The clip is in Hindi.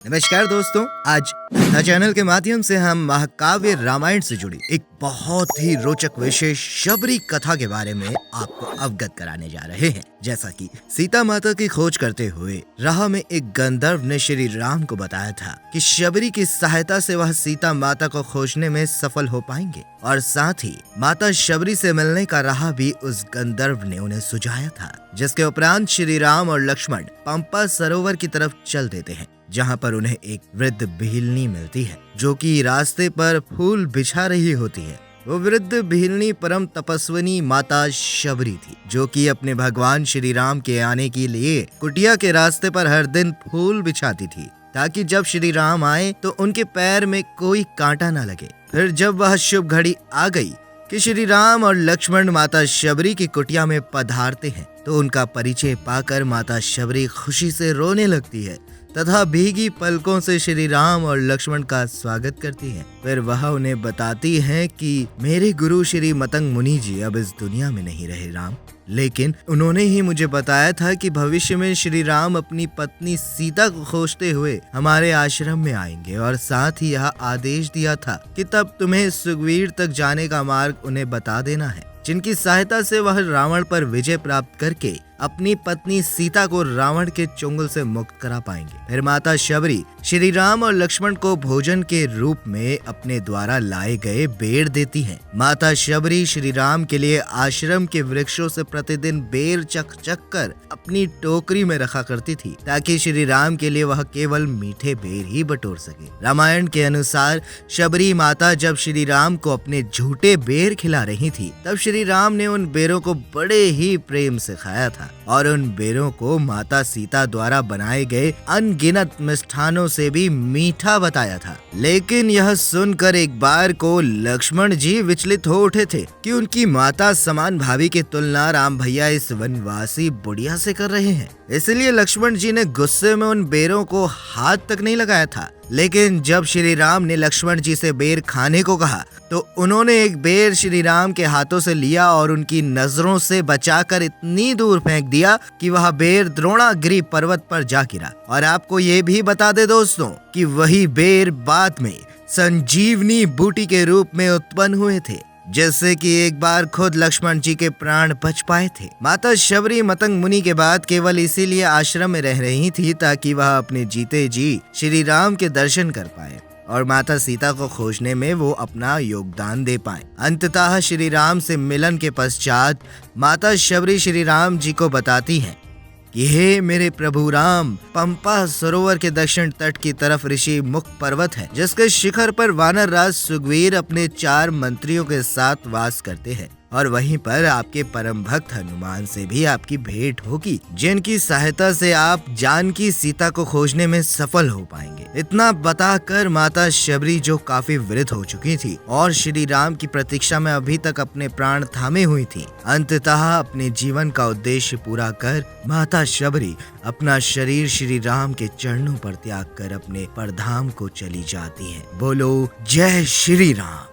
नमस्कार दोस्तों, आज कथा चैनल के माध्यम से हम महाकाव्य रामायण से जुड़ी एक बहुत ही रोचक विशेष शबरी कथा के बारे में आपको अवगत कराने जा रहे हैं। जैसा कि सीता माता की खोज करते हुए राह में एक गंधर्व ने श्री राम को बताया था कि शबरी की सहायता से वह सीता माता को खोजने में सफल हो पाएंगे और साथ ही माता शबरी से मिलने का राह भी उस गंधर्व ने उन्हें सुझाया था। जिसके उपरांत श्री राम और लक्ष्मण पंपा सरोवर की तरफ चल देते हैं, जहाँ पर उन्हें एक वृद्ध बिहिलनी मिलती है जो कि रास्ते पर फूल बिछा रही होती है। वो वृद्ध बिहिलनी परम तपस्विनी माता शबरी थी, जो कि अपने भगवान श्री राम के आने के लिए कुटिया के रास्ते पर हर दिन फूल बिछाती थी, ताकि जब श्री राम आए तो उनके पैर में कोई कांटा न लगे। फिर जब वह शुभ घड़ी आ गई कि श्री राम और लक्ष्मण माता शबरी की कुटिया में पधारते हैं, तो उनका परिचय पाकर माता शबरी खुशी से रोने लगती है तथा भीगी पलकों से श्री राम और लक्ष्मण का स्वागत करती है। फिर वह उन्हें बताती है कि मेरे गुरु श्री मतंग मुनि जी अब इस दुनिया में नहीं रहे राम, लेकिन उन्होंने ही मुझे बताया था कि भविष्य में श्री राम अपनी पत्नी सीता को खोजते हुए हमारे आश्रम में आएंगे और साथ ही यह आदेश दिया था कि तब तुम्हें सुग्रीव तक जाने का मार्ग उन्हें बता देना है, जिनकी सहायता से वह रावण पर विजय प्राप्त करके अपनी पत्नी सीता को रावण के चुंगल से मुक्त करा पाएंगे। फिर माता शबरी श्री राम और लक्ष्मण को भोजन के रूप में अपने द्वारा लाए गए बेर देती हैं। माता शबरी श्री राम के लिए आश्रम के वृक्षों से प्रतिदिन बेर चक चक कर अपनी टोकरी में रखा करती थी, ताकि श्री राम के लिए वह केवल मीठे बेर ही बटोर सके। रामायण के अनुसार शबरी माता जब श्री राम को अपने झूठे बेर खिला रही थी, तब श्री राम ने उन बेरों को बड़े ही प्रेम से खाया था और उन बेरों को माता सीता द्वारा बनाए गए अनगिनत मिष्ठानों से भी मीठा बताया था। लेकिन यह सुनकर एक बार को लक्ष्मण जी विचलित हो उठे थे कि उनकी माता समान भाभी की तुलना राम भैया इस वनवासी बुढ़िया से कर रहे हैं। इसलिए लक्ष्मण जी ने गुस्से में उन बेरों को हाथ तक नहीं लगाया था। लेकिन जब श्री राम ने लक्ष्मण जी से बेर खाने को कहा, तो उन्होंने एक बेर श्री राम के हाथों से लिया और उनकी नजरों से बचाकर इतनी दूर फेंक दिया कि वह बेर द्रोणागिरी पर्वत पर जा गिरा। और आपको ये भी बता दे दोस्तों कि वही बेर बाद में संजीवनी बूटी के रूप में उत्पन्न हुए थे, जैसे कि एक बार खुद लक्ष्मण जी के प्राण बच पाए थे। माता शबरी मतंग मुनि के बाद केवल इसीलिए आश्रम में रह रही थी ताकि वह अपने जीते जी श्री राम के दर्शन कर पाए और माता सीता को खोजने में वो अपना योगदान दे पाए। अंततः श्री राम से मिलन के पश्चात माता शबरी श्री राम जी को बताती हैं कि हे मेरे प्रभु राम, पंपा सरोवर के दक्षिण तट की तरफ ऋषि मुख पर्वत है, जिसके शिखर पर वानर राज सुग्रीव अपने 4 मंत्रियों के साथ वास करते हैं और वहीं पर आपके परम भक्त हनुमान से भी आपकी भेंट होगी, जिनकी सहायता से आप जानकी सीता को खोजने में सफल हो पाएंगे। इतना बताकर माता शबरी, जो काफी वृद्ध हो चुकी थी और श्री राम की प्रतीक्षा में अभी तक अपने प्राण थामे हुई थी, अंततः अपने जीवन का उद्देश्य पूरा कर माता शबरी अपना शरीर श्री राम के चरणों पर त्याग कर अपने परधाम को चली जाती है। बोलो जय श्री राम।